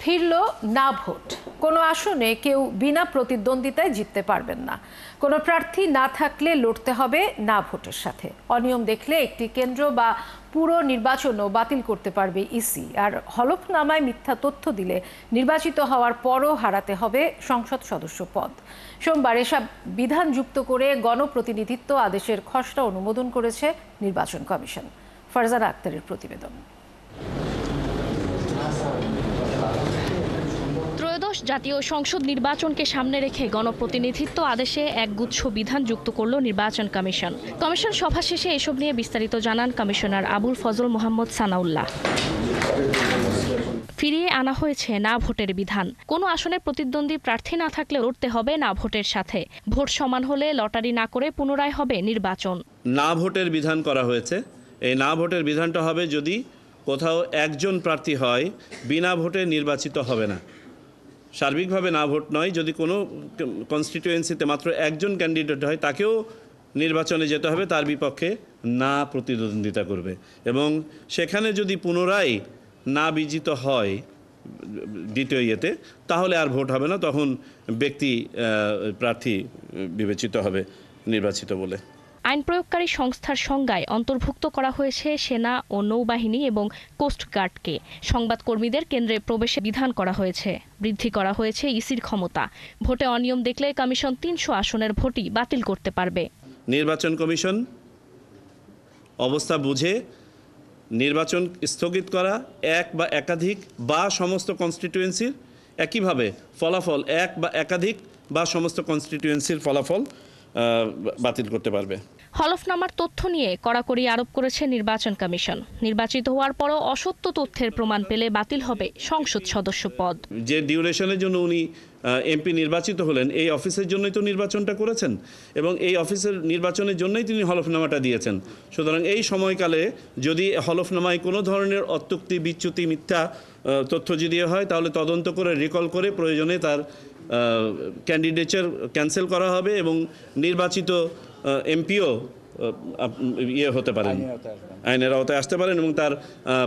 ফিরল না ভোট। কোনো আসনে কেউ বিনা প্রতিদ্বন্দ্বিতায় জিততে পারবেন না। কোনো প্রার্থী না থাকলে লড়তে হবে না ভোটের সাথে। অনিয়ম দেখলে একটি কেন্দ্র বা পুরো নির্বাচনও বাতিল করতে পারবে ইসি। আর হলফনামায় মিথ্যা তথ্য দিলে নির্বাচিত হওয়ার পরও হারাতে হবে সংসদ সদস্য পদ। সোমবার এসব বিধান যুক্ত করে গণপ্রতিনিধিত্ব আদেশের খসড়া অনুমোদন করেছে নির্বাচন কমিশন। ফারজানা আক্তারের প্রতিবেদন। ত্রয়োদশ জাতীয় সংসদ নির্বাচনকে সামনে রেখে গণপ্রতিনিধিত্ব আদেশে একগুচ্ছ বিধান যুক্ত করল নির্বাচন কমিশন। কমিশন সভা শেষে এসব নিয়ে বিস্তারিত জানান কমিশনার আবুল ফজল মোহাম্মদ সানাউল্লাহ। ফিরিয়ে আনা হয়েছে না ভোটের বিধান। কোনো আসনে প্রতিদ্বন্দ্বী প্রার্থী না থাকলে লড়তে হবে না ভোটের সাথে। ভোট সমান হলে লটারি না করে পুনরায় হবে নির্বাচন। না ভোটের বিধান করা হয়েছে। এই না ভোটের বিধানটা হবে যদি কোথাও একজন প্রার্থী হয় বিনা ভোটে নির্বাচিত হবে না। সার্বিকভাবে না ভোট নয়, যদি কোনো কনস্টিটিউয়েন্সিতে মাত্র একজন ক্যান্ডিডেট হয় তাকেও নির্বাচনে যেতে হবে, তার বিপক্ষে না প্রতিদ্বন্দ্বিতা করবে। এবং সেখানে যদি পুনরায় না বিজিত হয় দ্বিতীয় ইয়েতে, তাহলে আর ভোট হবে না, তখন ব্যক্তি প্রার্থী বিবেচিত হবে নির্বাচিত বলে। আইন প্রয়োগকারী সংস্থার সংজ্ঞায় অন্তর্ভুক্ত করা হয়েছে সেনা ও নৌবাহিনী এবং কোস্টগার্ডকে। সংবাদকর্মীদের কেন্দ্রে প্রবেশে বিধান করা হয়েছে। বৃদ্ধি করা হয়েছে ইসির ক্ষমতা। ভোটে অনিয়ম দেখলে কমিশন ৩০০ আসনের ভোটই বাতিল করতে পারবে। নির্বাচন কমিশন অবস্থা বুঝে নির্বাচন স্থগিত করা, এক বা একাধিক বা সমস্ত কনস্টিটিউয়েন্সির একইভাবে ফলাফল, এক বা একাধিক বা সমস্ত কনস্টিটিউয়েন্সির ফলাফল বাতিল করতে পারবে। হলফনামার তথ্য নিয়ে কড়াকড়ি আরোপ করেছে নির্বাচন কমিশন। নির্বাচিত হওয়ার পরও অসত্য তথ্যের প্রমাণ পেলে বাতিল হবে সংসদ সদস্য পদ। যে ডিউরেশনের জন্য উনি এমপি নির্বাচিত হলেন, এই অফিসের জন্যই তো নির্বাচনটা করেছেন এবং এই অফিসের নির্বাচনের জন্যই তিনি হলফনামাটা দিয়েছেন। সুতরাং এই সময়কালে যদি হলফনামায় কোনো ধরনের অত্যুক্তি, বিচ্যুতি, মিথ্যা তথ্য যদি হয়, তাহলে তদন্ত করে রিকল করে প্রয়োজনে তার ক্যান্ডিডেচার ক্যান্সেল করা হবে এবং নির্বাচিত এমপিও হতে পারেন, আইনের আওতায় আসতে পারেন এবং তার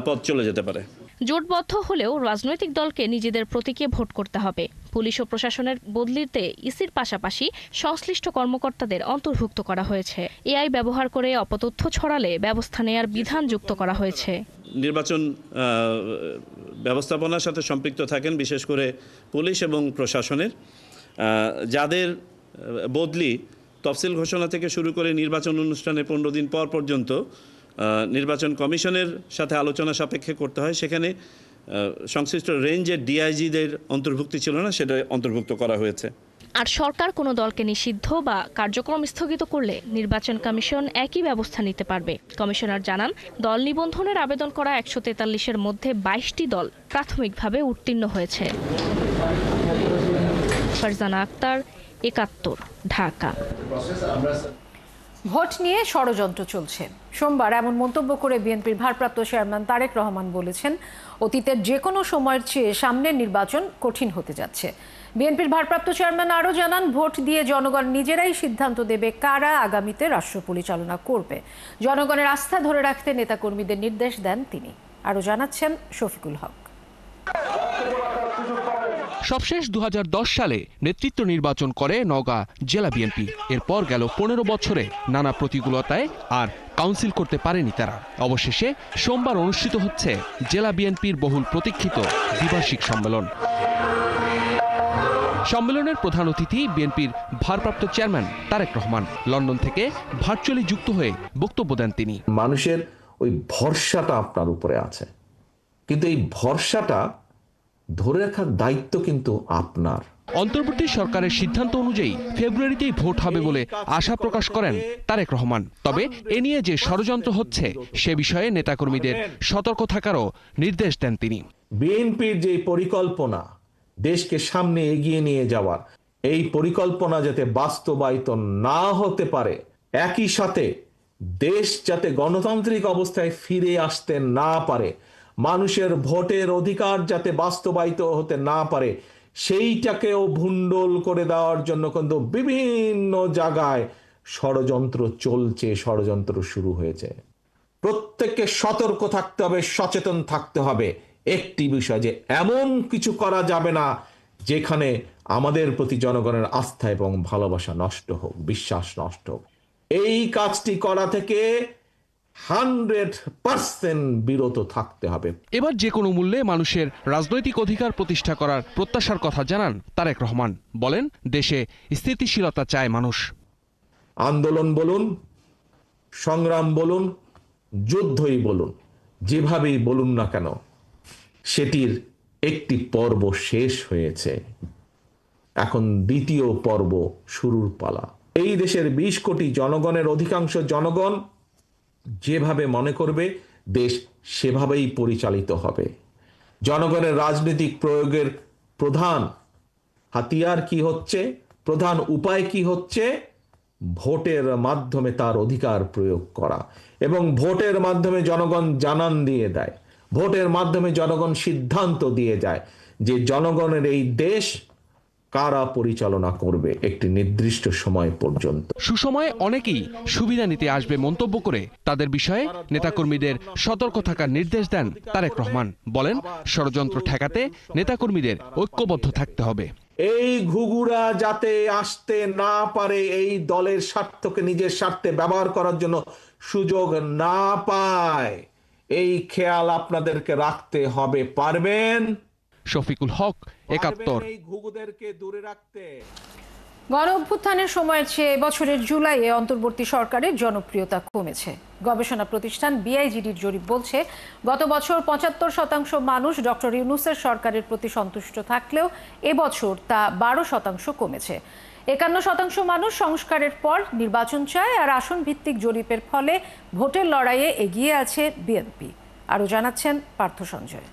পদ চলে যেতে পারে। জোটবদ্ধ হলেও রাজনৈতিক দলকে নিজেদের প্রতীকে ভোট করতে হবে। পুলিশ ও প্রশাসনের বদলিতে ইসির পাশাপাশি সংশ্লিষ্ট কর্মকর্তাদের অন্তর্ভুক্ত করা হয়েছে। এআই ব্যবহার করে অপতথ্য ছড়ালে ব্যবস্থা নেয়ার বিধান যুক্ত করা হয়েছে। নির্বাচন ব্যবস্থাপনার সাথে সম্পৃক্ত থাকেন বিশেষ করে পুলিশ এবং প্রশাসনের যাদের বদলি তফসিল ঘোষণা থেকে শুরু করে নির্বাচন অনুষ্ঠানে 15 দিন পর পর্যন্ত নির্বাচন কমিশনের সাথে আলোচনা সাপেক্ষে করতে হয়। সেখানে সংশ্লিষ্ট রেঞ্জের ডিআইজিদের অন্তর্ভুক্তি ছিল না, সেটা অন্তর্ভুক্ত করা হয়েছে। আর সরকার কোনো দলকে নিষিদ্ধ বা কার্যক্রম স্থগিত করলে নির্বাচন কমিশন একই ব্যবস্থা নিতে পারবে। কমিশনার জানান, দল নিবন্ধনের আবেদন করা 143-এর মধ্যে 22টি দল প্রাথমিকভাবে উত্তীর্ণ হয়েছে। ফারজানা আক্তার, 71, ঢাকা। ভোট নিয়ে ষড়যন্ত্র চলছে। সোমবার এমন মন্তব্য করে বিএনপির ভারপ্রাপ্ত চেয়ারম্যান তারেক রহমান বলেছেন, অতীতের যে কোনো সময়ের চেয়ে সামনের নির্বাচন কঠিন হতে যাচ্ছে। বিএনপির ভারপ্রাপ্ত চেয়ারম্যান আরও জানান, ভোট দিয়ে জনগণ নিজেরাই সিদ্ধান্ত দেবে কারা আগামীতে রাষ্ট্র পরিচালনা করবে। জনগণের আস্থা ধরে রাখতে নেতাকর্মীদের নির্দেশ দেন তিনি। আরও জানাচ্ছেন শফিকুল হক। সবশেষ 2010 সালে নেতৃত্ব নির্বাচন করে নওগাঁ জেলা বিএনপি। এরপর গেল 15 বছরে নানা প্রতিকূলতায় আর কাউন্সিল করতে পারেনি তারা। অবশেষে সোমবার অনুষ্ঠিত হচ্ছে জেলা বিএনপির বহুল প্রতীক্ষিত দ্বিবার্ষিক সম্মেলন। সম্মেলনের প্রধান অতিথি বিএনপির ভারপ্রাপ্ত চেয়ারম্যান তারেক রহমান। লন্ডন থেকে ভার্চুয়ালি যুক্ত হয়ে বক্তব্য দেন তিনি। মানুষের ওই ভরসাটা আপনার উপরে আছে, কিন্তু এই ভরসাটা ধরে রাখার দায়িত্ব কিন্তু আপনার। অন্তর্বর্তী সরকারের সিদ্ধান্ত অনুযায়ী ফেব্রুয়ারিতেই ভোট হবে বলে আশা প্রকাশ করেন তারেক রহমান। তবে এ নিয়ে যে ষড়যন্ত্র হচ্ছে সে বিষয়ে নেতাকর্মীদের সতর্ক থাকারও নির্দেশ দেন তিনি। বিএনপির যে পরিকল্পনা দেশকে সামনে এগিয়ে নিয়ে যাওয়ার, এই পরিকল্পনা যাতে বাস্তবায়িত না হতে পারে, একই সাথে দেশ যাতে গণতান্ত্রিক অবস্থায় ফিরে আসতে না পারে, মানুষের ভোটের অধিকার যাতে বাস্তবায়িত হতে না পারে, সেইটাকেও ভুন্ডল করে দেওয়ার জন্য কিন্তু বিভিন্ন জায়গায় ষড়যন্ত্র চলছে, ষড়যন্ত্র শুরু হয়েছে। প্রত্যেককে সতর্ক থাকতে হবে, সচেতন থাকতে হবে। একটি বিষয় যে এমন কিছু করা যাবে না যেখানে আমাদের প্রতি জনগণের আস্থা এবং ভালোবাসা নষ্ট হোক, বিশ্বাস নষ্ট হোক। এই কাজটি করা থেকে 100% বিরত থাকতে হবে। এবার যে কোনো মূল্যে মানুষের রাজনৈতিক অধিকার প্রতিষ্ঠা করার প্রত্যাশার কথা জানান তারেক রহমান। বলেন, দেশে স্থিতিশীলতা চায় মানুষ। আন্দোলন বলুন, সংগ্রাম বলুন, যুদ্ধই বলুন, যেভাবেই বলুন না কেন, সেটির একটি পর্ব শেষ হয়েছে। এখন দ্বিতীয় পর্ব শুরুর পালা। এই দেশের 20 কোটি জনগণের অধিকাংশ জনগণ যেভাবে মনে করবে দেশ সেভাবেই পরিচালিত হবে। জনগণের রাজনৈতিক প্রয়োগের প্রধান হাতিয়ার কি হচ্ছে, প্রধান উপায় কি হচ্ছে? ভোটের মাধ্যমে তার অধিকার প্রয়োগ করা, এবং ভোটের মাধ্যমে জনগণ জানান দিয়ে দেয়, ভোটের মাধ্যমে জনগণ সিদ্ধান্ত দিয়ে যায় যে জনগণের এই দেশ কারা পরিচালনা করবে একটি নির্দিষ্ট সময় পর্যন্ত। সুসময়ে অনেকেই সুবিধা নিতে আসবে মন্তব্য করে তাদের বিষয়ে নেতাকর্মীদের সতর্ক থাকার নির্দেশ দেন তারেক রহমান। বলেন, ষড়যন্ত্র ঠেকাতে নেতাকর্মীদের ঐক্যবদ্ধ থাকতে হবে। এই ঘুঘুরা যাতে আসতে না পারে, এই দলের স্বার্থকে নিজের স্বার্থে ব্যবহার করার জন্য সুযোগ না পায়, এই খেয়াল আপনাদেরকে রাখতে হবে। পারবেন? শফিকুল হক, ৭১। এই ঘুঘুদেরকে দূরে রাখতে। গণ অভ্যুত্থানের সময়ের চেয়ে এবছরের জুলাইয়ে অন্তর্বর্তী সরকারের জনপ্রিয়তা কমেছে। গবেষণা প্রতিষ্ঠান বিআইজিডির জরিপ বলছে, গত বছর ৭৫% মানুষ ডক্টর ইউনূসের সরকারের প্রতি সন্তুষ্ট থাকলেও এবছর তা 12% কমেছে। ৫১% মানুষ সংস্কারের পর নির্বাচন চায়, আর আসন ভিত্তিক জরিপের ফলে ভোটের লড়াইয়ে এগিয়ে আছে বিএনপি। আরও জানাচ্ছেন Partha Sanjay.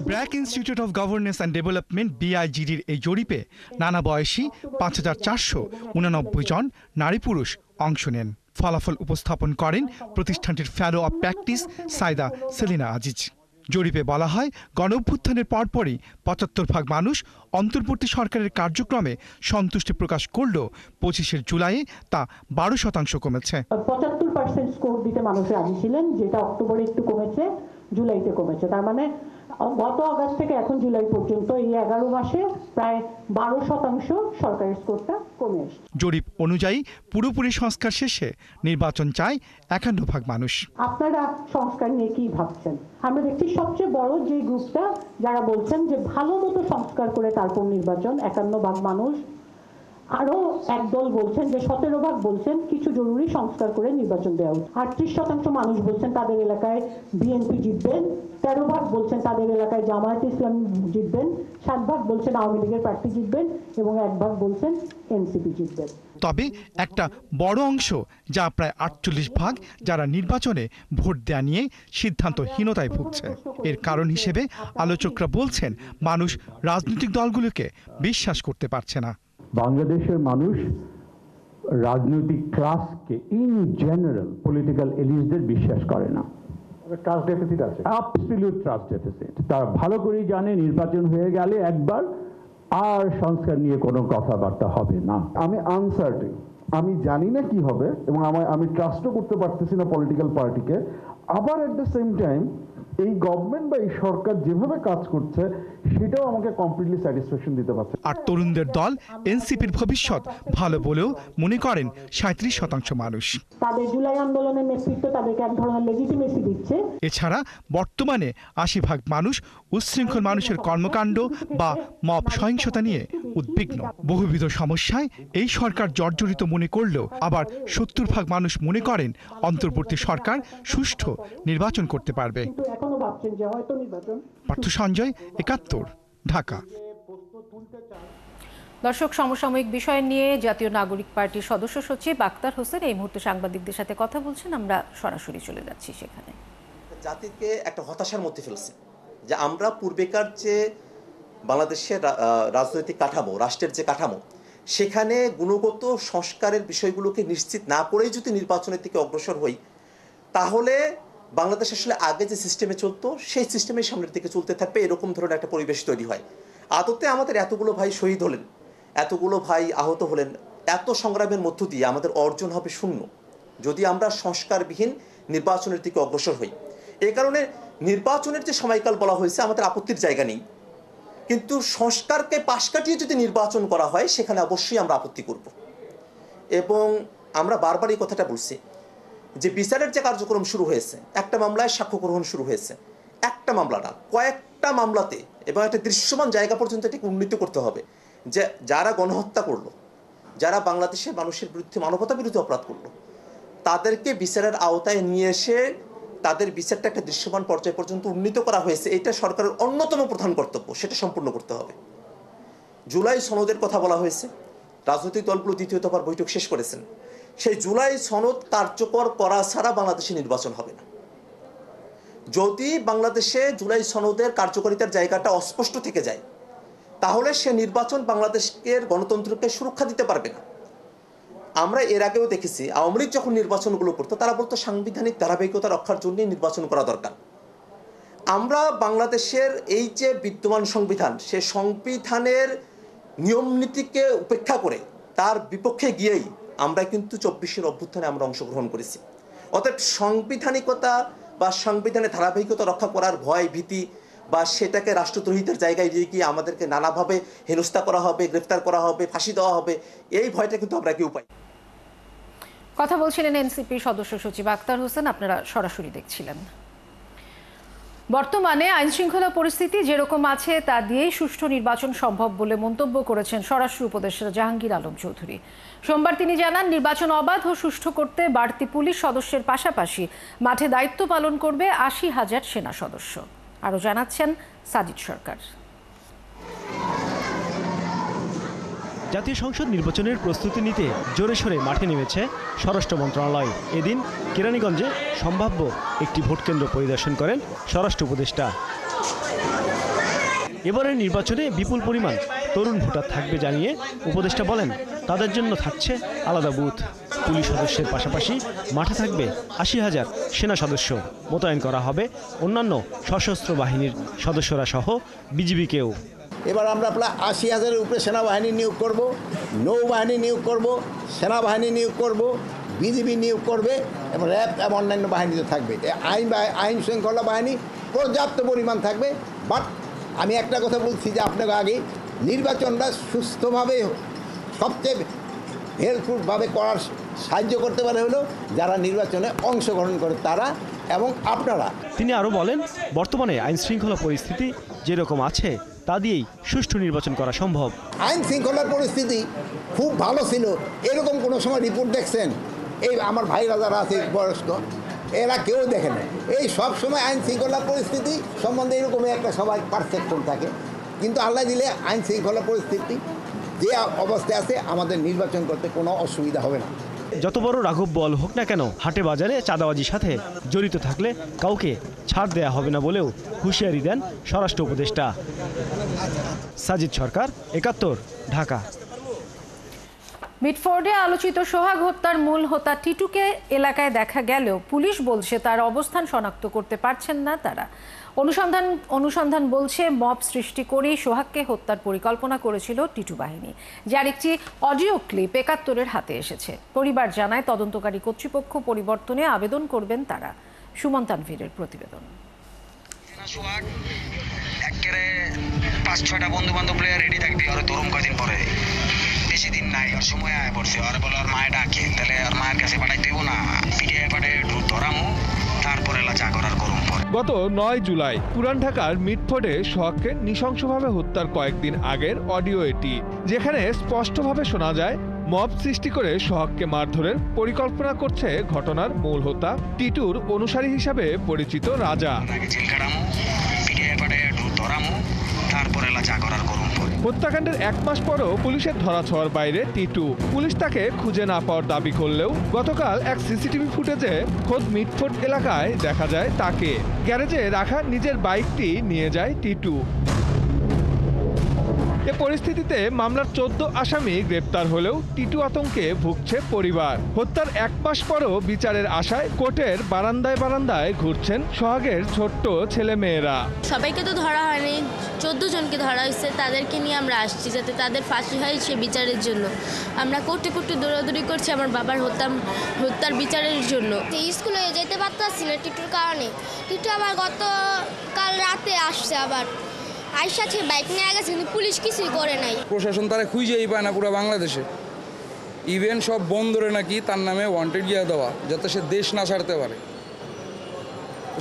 BRAC institute of governance and development বিআইজিডির এই জরিপে নানা বয়সী ৫,৪৮৯ জন নারী পুরুষ অংশ নেন। ফলাফল উপস্থাপন করেন প্রতিষ্ঠানটির ফেলো অব প্র্যাকটিস সাইদা সেলিনা আজিজ। জরিপে বলা হয়, গণঅভ্যুত্থানের পরপরই ৭৫% মানুষ অন্তর্বর্তী সরকারের কার্যক্রমে সন্তুষ্টি প্রকাশ করলেও ২৫ জুলাইয়ে তা 12% কমেছে। ৭৫% স্কোর দিতে মানুষ রাজি ছিলেন, যেটা অক্টোবরে একটু কমেছে, জুলাইতে কমেছে। তার মানে গত আগস্ট থেকে এখন জুলাই পর্যন্ত এই 11 মাসে প্রায় 12% সরকারের স্কোরটা কমে এসেছে। জরিপ অনুযায়ী পুরোপুরি সংস্কার শেষে নির্বাচন চায় 51% মানুষ। আপনারা সংস্কার নিয়ে কি ভাবছেন? আমরা দেখছি সবচেয়ে বড় যে গ্রুপটা যারা বলছেন যে ভালো মতো সংস্কার করে তারপর নির্বাচন, 51% মানুষ। আরো একদল বলছেন যে 17% বলছেন কিছু জরুরি সংস্কার করে নির্বাচন দেওয়া উচিত। 38% মানুষ বলছেন তাদের এলাকায় বিএনপি জিতবেন, 13% বলছেন তাদের এলাকায় জামায়াতে ইসলামী জিতবেন, 7% বলছেন আওয়ামী লীগের প্রার্থী জিতবেন এবং 1% বলছেন এনসিপি জিতবেন। তবে একটা বড় অংশ, যা প্রায় 48%, যারা নির্বাচনে ভোট দেয়া নিয়ে সিদ্ধান্তহীনতায় ভুগছে। এর কারণ হিসেবে আলোচকরা বলছেন, মানুষ রাজনৈতিক দলগুলোকে বিশ্বাস করতে পারছে না। বাংলাদেশের মানুষ রাজনৈতিক ক্লাসকে ইন জেনারেল পলিটিক্যাল এলিটদের বিশ্বাস করে না। ট্রাস্ট ডেফিসিট আছে, অ্যাবসলিউট ট্রাস্ট ডেফিসিট। তারা ভালো করেই জানে নির্বাচন হয়ে গেলে একবার আর সংস্কার নিয়ে কোনো কথাবার্তা হবে না। আমি আনসার্টেন, আমি জানি না কি হবে, এবং আমি ট্রাস্টও করতে পারতেছি না পলিটিক্যাল পার্টিকে। আবার এট দ্য সেম টাইম এই গভর্নমেন্ট বা এই সরকার যেভাবে কাজ করছে সেটাও আমাকে কমপ্লিটলি স্যাটিসফ্যাকশন দিতে পারছে। আর তরুণদের দল এনসিপির ভবিষ্যৎ ভালো বলেও মনে করেন 37% মানুষ। তাদের জুলাই আন্দোলনের নেতৃত্ব তাদেরকে এক ধরনের লেজিটিমেসি দিচ্ছে। এছাড়া বর্তমানে 80% মানুষ উচ্ছৃঙ্খল মানুষের কর্মকাণ্ড বা মব সহিংসতা নিয়ে উদ্বিগ্ন। বহুবিধ সমস্যায় এই সরকার জর্জরিত মনে করলেও আবার 70% মানুষ মনে করেন অন্তর্বর্তী সরকার সুষ্ঠু নির্বাচন করতে পারবে। পার্থ সঞ্জয়, ৭১, ঢাকা। দর্শক, সমসাময়িক বিষয় নিয়ে জাতীয় নাগরিক পার্টির সদস্য সচিব আক্তার হোসেন এই মুহূর্তে সাংবাদিকদের সাথে কথা বলছেন। আমরা সরাসরি চলে যাচ্ছি সেখানে। জাতিকে একটা হতাশার মধ্যে ফেলছে যে আমরা পূর্বেকার যে বাংলাদেশের রাজনৈতিক কাঠামো, রাষ্ট্রের যে কাঠামো, সেখানে গুণগত সংস্কারের বিষয়গুলোকে নিশ্চিত না করেই যদি নির্বাচনের দিকে অগ্রসর হই, তাহলে বাংলাদেশ আসলে আগে যে সিস্টেমে চলতো সেই সিস্টেমের সামনের দিকে চলতে থাকবে, এরকম ধরনের একটা পরিবেশ তৈরি হয়। আদতে আমাদের এতগুলো ভাই শহীদ হলেন, এতগুলো ভাই আহত হলেন, এত সংগ্রামের মধ্য দিয়ে আমাদের অর্জন হবে শূন্য যদি আমরা সংস্কারবিহীন নির্বাচনের দিকে অগ্রসর হই। এই কারণে নির্বাচনের যে সময়কাল বলা হয়েছে আমাদের আপত্তির জায়গা নেই, কিন্তু সংস্কারকে পাশ কাটিয়ে যদি নির্বাচন করা হয় সেখানে অবশ্যই আমরা আপত্তি করব। এবং আমরা বারবার এই কথাটা বলছি যে বিচারের যে কার্যক্রম শুরু হয়েছে, একটা মামলায় সাক্ষ্য গ্রহণ শুরু হয়েছে, একটা মামলা না কয়েকটা মামলাতে, এবং একটা দৃশ্যমান জায়গা পর্যন্ত এটাকে উন্নীত করতে হবে যে যারা গণহত্যা করলো, যারা বাংলাদেশের মানুষের বিরুদ্ধে মানবতা বিরোধী অপরাধ করলো, তাদেরকে বিচারের আওতায় নিয়ে এসে তাদের বিচারটা একটা দৃশ্যমান পর্যায় পর্যন্ত উন্নীত করা হয়েছে। এটা সরকারের অন্যতম প্রধান কর্তব্য, সেটা সম্পূর্ণ করতে হবে। জুলাই সনদের কথা বলা হয়েছে, রাজনৈতিক দলগুলো দ্বিতীয় দফার বৈঠক শেষ করেছেন। সেই জুলাই সনদ কার্যকর করা ছাড়া বাংলাদেশে নির্বাচন হবে না। যদি বাংলাদেশে জুলাই সনদের কার্যকারিতার জায়গাটা অস্পষ্ট থেকে যায়, তাহলে সে নির্বাচন বাংলাদেশের গণতন্ত্রকে সুরক্ষা দিতে পারবে না। আমরা এর আগেও দেখেছি, আওয়ামী লীগ যখন নির্বাচনগুলো করতো তারা বলতো সাংবিধানিক ধারাবাহিকতা রক্ষার জন্যই নির্বাচন করা দরকার। আমরা বাংলাদেশের এই যে বিদ্যমান সংবিধান, সে সংবিধানের নিয়মনীতিকে উপেক্ষা করে তার বিপক্ষে গিয়েই আমরা কিন্তু 24-এর অভ্যুত্থানে আমরা অংশগ্রহণ করেছি। অতএব সাংবিধানিকতা বা সংবিধানের ধারাবাহিকতা রক্ষা করার ভয় ভীতি বা সেটাকে রাষ্ট্রদ্রোহিতার জায়গায় গিয়ে আমাদেরকে নানাভাবে হেনস্থা করা হবে, গ্রেফতার করা হবে, ফাঁসি দেওয়া হবে, এই ভয়টা কিন্তু আমরা কেউ পাই। কথা বলছিলেন এনসিপি সদস্য সচিব আক্তার হোসেন, আপনারা সরাসরি দেখছিলেন। বর্তমানে আইনশৃঙ্খলা পরিস্থিতি যেরকম আছে তা দিয়েই সুষ্ঠু নির্বাচন সম্ভব বলে মন্তব্য করেছেন স্বরাষ্ট্র উপদেষ্টা জাহাঙ্গীর আলম চৌধুরী। সোমবার তিনি জানান, নির্বাচন অবাধ ও সুষ্ঠু করতে বাড়তি পুলিশ সদস্যের পাশাপাশি মাঠে দায়িত্ব পালন করবে ৮০,০০০ সেনা সদস্য। আরও জানাচ্ছেন সাজিদ সরকার। জাতীয় সংসদ নির্বাচনের প্রস্তুতি নিতে জোরে সোরে মাঠে নেমেছে স্বরাষ্ট্র মন্ত্রণালয়। এদিন কেরানীগঞ্জে সম্ভাব্য একটি ভোটকেন্দ্র পরিদর্শন করেন স্বরাষ্ট্র উপদেষ্টা। এবারের নির্বাচনে বিপুল পরিমাণ তরুণ ভোটার থাকবে জানিয়ে উপদেষ্টা বলেন, তাদের জন্য থাকছে আলাদা বুথ। পুলিশ সদস্যের পাশাপাশি মাঠে থাকবে ৮০,০০০ সেনা সদস্য। মোতায়েন করা হবে অন্যান্য সশস্ত্র বাহিনীর সদস্যরা সহ বিজিবিকেও। এবার আমরা প্রায় ৮০,০০০-এর উপরে সেনাবাহিনী নিয়োগ করব, নৌবাহিনী নিয়োগ করব, সেনাবাহিনী নিয়োগ করব, বিজিবি নিয়োগ করবে এবং র্যাব এবং অন্যান্য বাহিনীতে থাকবে। আইন শৃঙ্খলা বাহিনী পর্যাপ্ত পরিমাণ থাকবে। বাট আমি একটা কথা বলছি যে আপনাকে আগে নির্বাচনটা সুস্থভাবে সবচেয়ে হেল্পফুলভাবে করার সাহায্য করতে পারে হলো যারা নির্বাচনে অংশগ্রহণ করে তারা এবং আপনারা। তিনি আরও বলেন, বর্তমানে আইন শৃঙ্খলা পরিস্থিতি যেরকম আছে তা দিয়েই সুষ্ঠু নির্বাচন করা সম্ভব। আইন শৃঙ্খলার পরিস্থিতি খুব ভালো ছিল এরকম কোনো সময় রিপোর্ট দেখছেন? এই আমার ভাইরা যারা আছে বয়স্ক, এরা কেউ দেখে না। এই সব সময় আইন শৃঙ্খলার পরিস্থিতি সম্বন্ধে এরকমই একটা সবাই পারসেপশন থাকে, কিন্তু আল্লাহ দিলে আইন শৃঙ্খলা পরিস্থিতি যে অবস্থায় আছে আমাদের নির্বাচন করতে কোনো অসুবিধা হবে না। যত বড় রাঘব বল হোক না কেন, হাটে বাজারে চাঁদাবাজির সাথে জড়িত থাকলে কাউকে ছাড় দেয়া হবে না বলেও হুঁশিয়ারি দেন স্বরাষ্ট্র উপদেষ্টা। সাজিদ সরকার, ৭১, ঢাকা। মিটফোর্ডে আলোচিত সোহাগ হত্যার মূল হোতা টিটুকে এলাকায় দেখা গেলেও পুলিশ বলছে তার অবস্থান শনাক্ত করতে পারছেন না তারা। অনুসন্ধান বলছে মব সৃষ্টি করেই সোহাগকে হত্যার পরিকল্পনা করেছিল টিটু বাহিনী, যার একটি অডিও ক্লিপ ৭১-এর হাতে এসেছে। পরিবার জানায় তদন্তকারী কর্তৃপক্ষ পরিবর্তনে আবেদন করবেন তারা। সুমন তানভীরের প্রতিবেদন। সোহাগ একেবারে ৫-৬টা বন্ধু বান্ধব রেডি থাকবি, আর তরুণ কয়দিন পরে বেশি দিন নাই, ওর সময় আয় পড়ছে। আর বলে ওর মায়ে ডাকে, তাহলে ওর মায়ের কাছে পাঠাই দেব না, পিঠে পাঠে ধরামো, তারপরে যা করার করুন। গত ৯ জুলাই পুরান ঢাকার মিটফোর্ডে সোহাগকে নৃশংসভাবে হত্যার কয়েকদিন আগের অডিও এটি, যেখানে স্পষ্টভাবে শোনা যায় মব সৃষ্টি করে সোহাগকে মারধরের পরিকল্পনা করছে ঘটনার মূল হোতা টিটুর অনুসারী হিসাবে পরিচিত রাজা। হত্যাকাণ্ডের ১ মাস পরও পুলিশের ধরাছোঁয়ার বাইরে টিটু। পুলিশ তাকে খুঁজে না পাওয়ার দাবি করলেও গতকাল এক সিসিটিভি ফুটেজে খোদ মিটফোর্ড এলাকায় দেখা যায় তাকে। গ্যারেজে রাখা নিজের বাইকটি নিয়ে যায় টিটু। এ পরিস্থিতিতে মামলার 14 আসামি গ্রেপ্তার হলেও টিটু আতঙ্কে ভুগছে পরিবার। হত্যার 1 মাস পরও বিচারের আশায় কোর্টের বারান্দায় বারান্দায় ঘুরছেন সোহাগের ছোট্ট ছেলে মেয়েরা। সবাইকে তো ধরা হয়নি, 14 জনকে ধরা হয়েছে, তাদেরকে নিয়ে আমরা আসছি যাতে তাদের ফাঁসি হয় সে বিচারের জন্য। আমরা কোর্টে কোর্টে দৌড়াদৌড়ি করছি আমার বাবার হত্যার বিচারের জন্য। স্কুলে যেতে পারতাছি না টিটুর কারণে। টিটু আবার কাল রাতে আসছে, আবার আইসা সে বাইক নিয়ে গেছে, কিন্তু পুলিশ কিছুই করে নাই। প্রশাসন তারা খুঁজেই পায় না পুরো বাংলাদেশে। ইভেন সব বন্দরে নাকি তার নামে ওয়ান্টেড গিয়ে দেওয়া, যাতে সে দেশ না ছাড়তে পারে।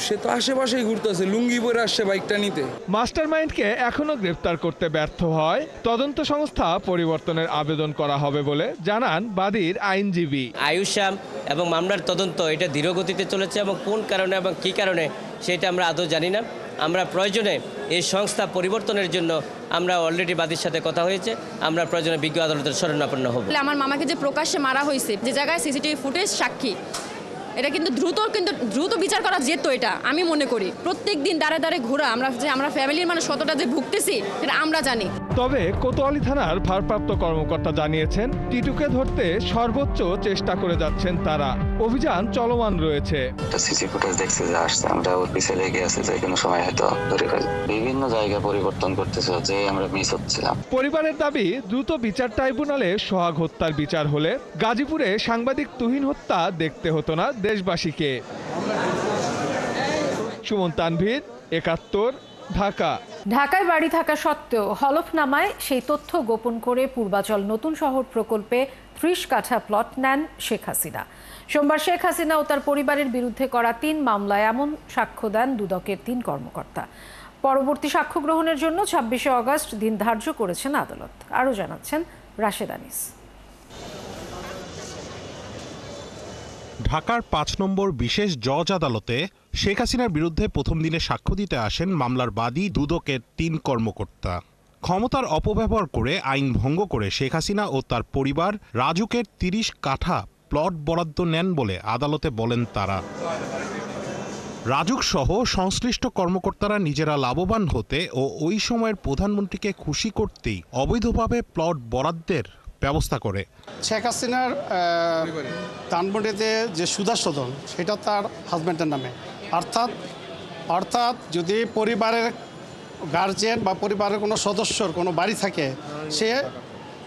সে তো আশেপাশেই ঘুরতেছে, লুঙ্গি পরে আসছে বাইকটা নিতে। মাস্টারমাইন্ডকে এখনো গ্রেপ্তার করতে ব্যর্থ হয় তদন্ত সংস্থা পরিবর্তনের আবেদন করা হবে বলে জানান বাদীর আইনজীবী। আয়ুষাম এবং মামলার তদন্ত এটা ধীরগতিতে চলেছে এবং কোন কারণে এবং কী কারণে সেটা আমরা আদৌ জানি না। আমরা প্রয়োজনে এই সংস্থা পরিবর্তনের জন্য আমরা অলরেডি বাদীর সাথে কথা হয়েছে, আমরা প্রয়োজনে বিজ্ঞ আদালতের শরণাপন্ন হব। আমার মামাকে যে প্রকাশ্যে মারা হয়েছে, যে জায়গায় সিসিটিভি ফুটেজ সাক্ষী, এটা কিন্তু দ্রুত বিচার করা যেত। এটা আমি মনে করি প্রত্যেক দিন দাঁড়ে দাঁড়ে ঘোরা, আমরা ফ্যামিলির মানুষ কতটা যে ভুগতেছি এটা আমরা জানি। তবে কোতোয়ালি থানার ভারপ্রাপ্ত কর্মকর্তা জানিয়েছেন টিটুকে ধরতে সর্বোচ্চ চেষ্টা করে যাচ্ছেন তারা। অভিযান চলমান রয়েছে। সিসি ফুটেজ দেখছি যে আসছে, আমরা ওর পিছে লেগে আছি যে কোনো সময় হয়তো ধরে ফেলবে। বিভিন্ন জায়গা পরিবর্তন করতেছে যে আমরা মিস হচ্ছিলাম। পরিবারের দাবি দ্রুত বিচার ট্রাইব্যুনালে সোহাগ হত্যার বিচার হলে গাজীপুরে সাংবাদিক তুহিন হত্যা দেখতে হতো না দেশবাসীকে। সুমন তানভীর, ৭১, ঢাকা। ঢাকায় বাড়ি থাকা সত্ত্বেও হলফনামায় সেই তথ্য গোপন করে পূর্বাচল নতুন শহর প্রকল্পে ৩০ কাঠা প্লট নেন শেখ হাসিনা। সোমবার শেখ হাসিনা ও তার পরিবারের বিরুদ্ধে করা ৩ মামলায় এমন সাক্ষ্য দেন দুদকের ৩ কর্মকর্তা। পরবর্তী সাক্ষ্য গ্রহণের জন্য ২৬শে আগস্ট দিন ধার্য করেছেন আদালত। আরও জানাচ্ছেন রাশেদ আনিস। ঢাকার ৫ নম্বর বিশেষ জজ আদালতে শেখ হাসিনার বিরুদ্ধে প্রথম দিনে সাক্ষ্য দিতে আসেন মামলার বাদী দুদকের ৩ কর্মকর্তা। ক্ষমতার অপব্যবহার করে আইন ভঙ্গ করে শেখ হাসিনা ও তার পরিবার রাজুকের ৩০ কাঠা প্লট বরাদ্দ নেন বলে আদালতে বলেন তারা। রাজুক সহ সংশ্লিষ্ট কর্মকর্তারা নিজেরা লাভবান হতে ও ওই সময়ের প্রধানমন্ত্রীকে খুশি করতেই অবৈধভাবে প্লট বরাদ্দের ব্যবস্থা করে। শেখ হাসিনার ধানমন্ডিতে যে সুদাসদন সেটা তার হাজব্যান্ডের নামে, অর্থাৎ যদি পরিবারের গার্জিয়ান বা পরিবারের কোনো সদস্যর কোনো বাড়ি থাকে, সে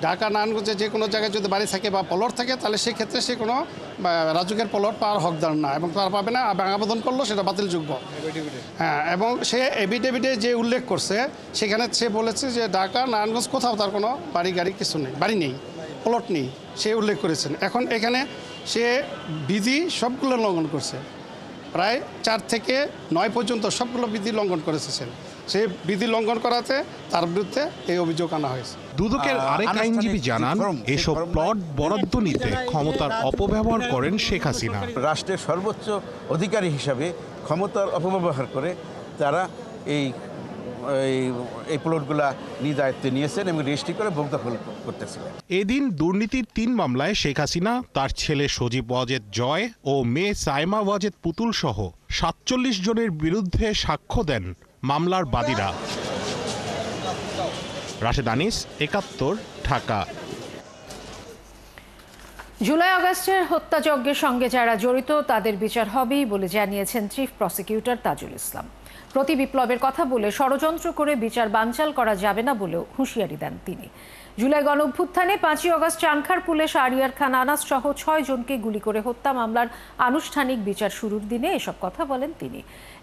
ঢাকা নারায়ণগঞ্জে যে কোনো জায়গায় যদি বাড়ি থাকে বা প্লট থাকে, তাহলে সেক্ষেত্রে সে কোনো রাজুকের প্লট পাওয়ার হকদার না এবং তার পাবে না। আবেদন করলো সেটা বাতিলযোগ্য। হ্যাঁ, এবং সে এফিডেভিটে যে উল্লেখ করছে সেখানে সে বলেছে যে ঢাকা নারায়ণগঞ্জ কোথাও তার কোনো বাড়ি গাড়ি কিছু নেই, বাড়ি নেই, প্লট নেই, সে উল্লেখ করেছেন। এখন এখানে সে বিধি সবগুলো লঙ্ঘন করছে, প্রায় ৪ থেকে ৯ পর্যন্ত সবগুলো বিধি লঙ্ঘন করেছে। সে বিধি লঙ্ঘন করাতে তার বিরুদ্ধে এই অভিযোগ আনা হয়েছে। দুদকের আরেক আইনজীবী জানান, এসব প্লট বরাদ্দ নিতে ক্ষমতার অপব্যবহার করেন শেখ হাসিনা। রাষ্ট্রের সর্বোচ্চ অধিকারী হিসাবে ক্ষমতার অপব্যবহার করে তারা এই প্লটগুলা নিজ দায়িত্বে নিয়েছেন এবং রেজিস্ট্রি করে ভোগদখল করতেছিলেন। এদিন দুর্নীতির ৩ মামলায় শেখ হাসিনা, তার ছেলে সজীব ওয়াজেদ জয় ও মেয়ে সাইমা ওয়াজেদ পুতুল সহ ৪৭ জনের বিরুদ্ধে সাক্ষ্য দেন মামলার বাদীরা। রাশেদ আনিস, ৭১, ঢাকা। জুলাই আগস্টের হত্যাযজ্ঞের সঙ্গে যারা জড়িত তাদের বিচার হবেই বলে জানিয়েছেন চিফ প্রসিকিউটর তাজুল ইসলাম। প্রতি বিপ্লবের কথা বলে ষড়যন্ত্র করে বিচার বানচাল করা যাবে না বলেও হুঁশিয়ারি দেন তিনি। জুলাই গণঅভ্যুত্থানে ৫ই আগস্ট চানখারপুলে শাহরিয়ার খান আনাস সহ ৬ জনকে গুলি করে হত্যা মামলার আনুষ্ঠানিক বিচার শুরুর দিনে এসব কথা বলেন তিনি।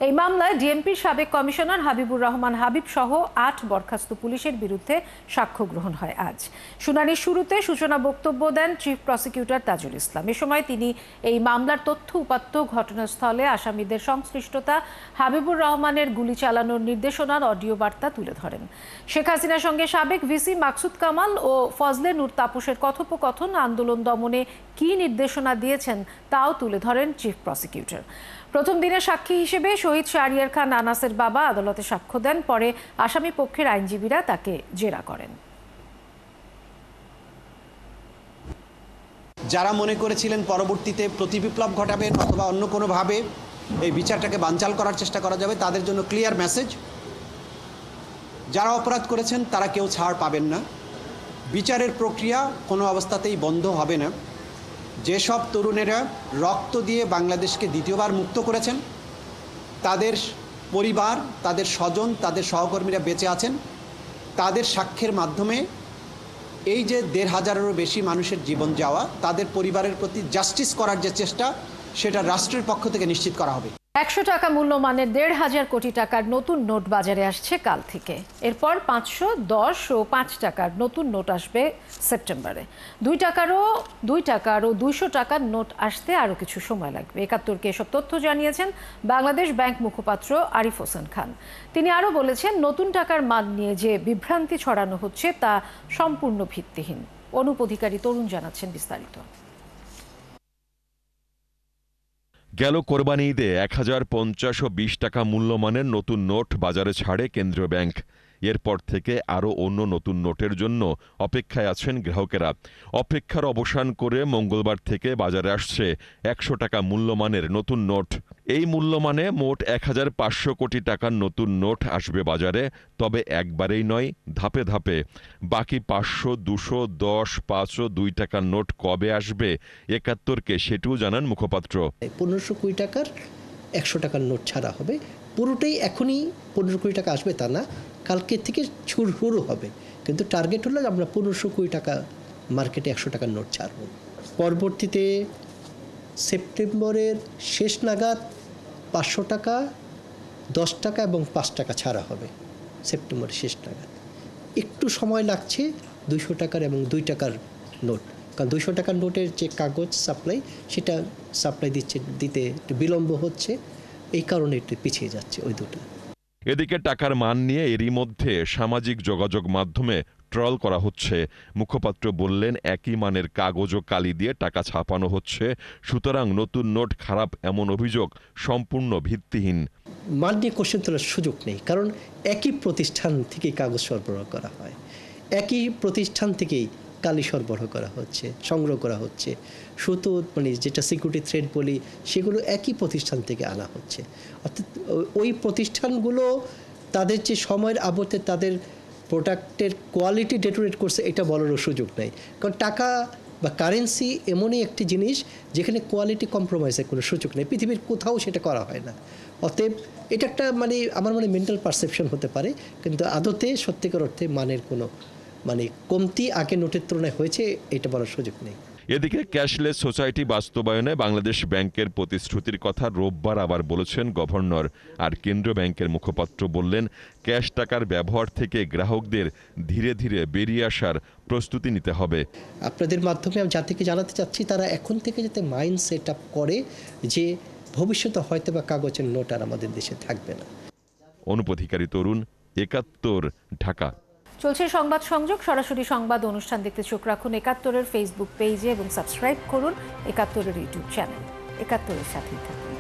এই মামলায় ডিএমপির সাবেক কমিশনার হাবিবুর রহমান হাবিব সহ ৮ বরখাস্ত পুলিশের বিরুদ্ধে সাক্ষ্য গ্রহণ হয় আজ। শুনানির শুরুতে সূচনা বক্তব্য দেন চিফ প্রসিকিউটর তাজুল ইসলাম। এ সময় তিনি এই মামলার তথ্য উপাত্ত, ঘটনাস্থলে আসামিদের সংশ্লিষ্টতা, হাবিবুর রহমানের গুলি চালানোর নির্দেশনার অডিও বার্তা তুলে ধরেন। শেখ হাসিনার সঙ্গে সাবেক ভিসি মাকসুদ কামাল ও ফজলে নূর তাপসের কথোপকথন, আন্দোলন দমনে কী নির্দেশনা দিয়েছেন তাও তুলে ধরেন চিফ প্রসিকিউটর। প্রথম দিনের সাক্ষী হিসেবে শহীদ শাহরিয়ার খান আনাসের বাবা আদালতে সাক্ষ্য দেন। পরে আসামি পক্ষের আইনজীবীরা তাকে জেরা করেন। যারা মনে করেছিলেন পরবর্তীতে প্রতিবিপ্লব ঘটাবেন অথবা অন্য কোনোভাবে এই বিচারটাকে বানচাল করার চেষ্টা করা যাবে, তাদের জন্য ক্লিয়ার মেসেজ যারা অপরাধ করেছেন তারা কেউ ছাড় পাবেন না। বিচারের প্রক্রিয়া কোনো অবস্থাতেই বন্ধ হবে না। যেসব তরুণেরা রক্ত দিয়ে বাংলাদেশকে দ্বিতীয়বার মুক্ত করেছেন, তাদের পরিবার, তাদের স্বজন, তাদের সহকর্মীরা বেঁচে আছেন, তাদের সাক্ষ্যের মাধ্যমে এই যে ১৫০০-এরও বেশি মানুষের জীবন যাওয়া, তাদের পরিবারের প্রতি জাস্টিস করার যে চেষ্টা, সেটা রাষ্ট্রের পক্ষ থেকে নিশ্চিত করা হবে। ১০০ টাকা মূল্যমানের ১৫০০ কোটি টাকার নতুন নোট বাজারে আসছে কাল থেকে। এরপর ৫০০, ১০ ও ৫ টাকার নতুন নোট আসবে সেপ্টেম্বরে। ২ টাকার ও ২০০ টাকার নোট আসতে আরও কিছু সময় লাগবে। একাত্তরকে এসব তথ্য জানিয়েছেন বাংলাদেশ ব্যাংক মুখপাত্র আরিফ হোসেন খান। তিনি আরও বলেছেন, নতুন টাকার মান নিয়ে যে বিভ্রান্তি ছড়ানো হচ্ছে তা সম্পূর্ণ ভিত্তিহীন। অনুপ অধিকারী তরুণ জানাচ্ছেন বিস্তারিত। গেল কোরবানি ঈদে ১০৫০ ও ২০ টাকা মূল্যমানের নতুন নোট বাজারে ছাড়ে কেন্দ্রীয় ব্যাংক। এরপর থেকে আরও অন্য নতুন নোটের জন্য অপেক্ষায় আছেন গ্রাহকেরা। অপেক্ষার অবসান করে মঙ্গলবার থেকে বাজারে আসছে ১০০ টাকা মূল্যমানের নতুন নোট। এই মূল্যমানে মোট ১৫০০ কোটি টাকার নতুন নোট আসবে বাজারে, তবে একবারেই নয়, ধাপে ধাপে। বাকি ৫০০, ২০০, ১০, ৫ ও ২ টাকার নোট কবে আসবে একাত্তরকে সেটিও জানান মুখপাত্র। ১৫০০ কোটি টাকার ১০০ টাকার নোট ছাড়া হবে। পুরোটাই এখনই ১৫০০ কোটি টাকা আসবে তা না, কালকে থেকে শুরু হবে। কিন্তু টার্গেট হলো আমরা ১৫০০ কোটি টাকা মার্কেটে ১০০ টাকার নোট ছাড়ব। পরবর্তীতে সেপ্টেম্বরের শেষ নাগাদ ৫০০ টাকা, ১০ টাকা এবং ৫ টাকা ছাড়া হবে সেপ্টেম্বরের শেষ নাগাদ। একটু সময় লাগছে ২০০ টাকার এবং ২ টাকার নোট, কারণ ২০০ টাকার নোটের যে কাগজ সাপ্লাই, সেটা সাপ্লাই দিতে একটু বিলম্ব হচ্ছে, এই কারণে একটু পিছিয়ে যাচ্ছে ওই দুটো। এদিকে টাকার মান নিয়ে এরই মধ্যে সামাজিক যোগাযোগ মাধ্যমে ট্রল করা হচ্ছে। মুখপাত্র বললেন, একই মানের কাগজ ও কালি দিয়ে টাকা ছাপানো হচ্ছে, সুতরাং নতুন নোট খারাপ এমন অভিযোগ সম্পূর্ণ ভিত্তিহীন। মান নিয়ে কোশ্চেন তোলার সুযোগ নেই, কারণ একই প্রতিষ্ঠান থেকেই কাগজ সরবরাহ করা হয়, একই প্রতিষ্ঠান থেকেই কালি সরবরাহ করা হচ্ছে, সংগ্রহ করা হচ্ছে, সুতো যেটা সিকিউরিটি থ্রেড বলি, সেগুলো একই প্রতিষ্ঠান থেকে আনা হচ্ছে। অর্থাৎ ওই প্রতিষ্ঠানগুলো তাদের যে সময়ের আবর্তে তাদের প্রোডাক্টের কোয়ালিটি ডেটোরেট করছে, এটা বলারও সুযোগ নেই। কারণ টাকা বা কারেন্সি এমনই একটি জিনিস যেখানে কোয়ালিটি কম্প্রোমাইজের কোনো সুযোগ নেই, পৃথিবীর কোথাও সেটা করা হয় না। অতএব এটা একটা আমার মেন্টাল পারসেপশন হতে পারে, কিন্তু আদতে সত্যিকার অর্থে মানের কোনো কমতি আগে নোটের তুলনায় হয়েছে, এটা বলার সুযোগ নেই। এদিকে ক্যাশলেস সোসাইটি বাস্তবায়নে বাংলাদেশ ব্যাংকের প্রতিশ্রুতির কথা রোববার আবার বলেছেন গভর্নর। আর কেন্দ্রীয় ব্যাংকের মুখপাত্র বললেন, ক্যাশ টাকার ব্যবহার থেকে গ্রাহকদের ধীরে ধীরে বেরিয়ে আসার প্রস্তুতি নিতে হবে। আপনাদের মাধ্যমে আমি জাতিকে জানাতে চাচ্ছি, তারা এখন থেকে যাতে মাইন্ড সেট আপ করে যে ভবিষ্যতে হয়তো বা কাগজের নোট আর আমাদের দেশে থাকবে না। অনুপ অধিকারী তরুণ, একাত্তর, ঢাকা। চলছে সংবাদ সংযোগ। সরাসরি সংবাদ অনুষ্ঠান দেখতে চোখ রাখুন একাত্তরের ফেসবুক পেজে এবং সাবস্ক্রাইব করুন একাত্তরের ইউটিউব চ্যানেল। একাত্তরের সাথেই থাকুন।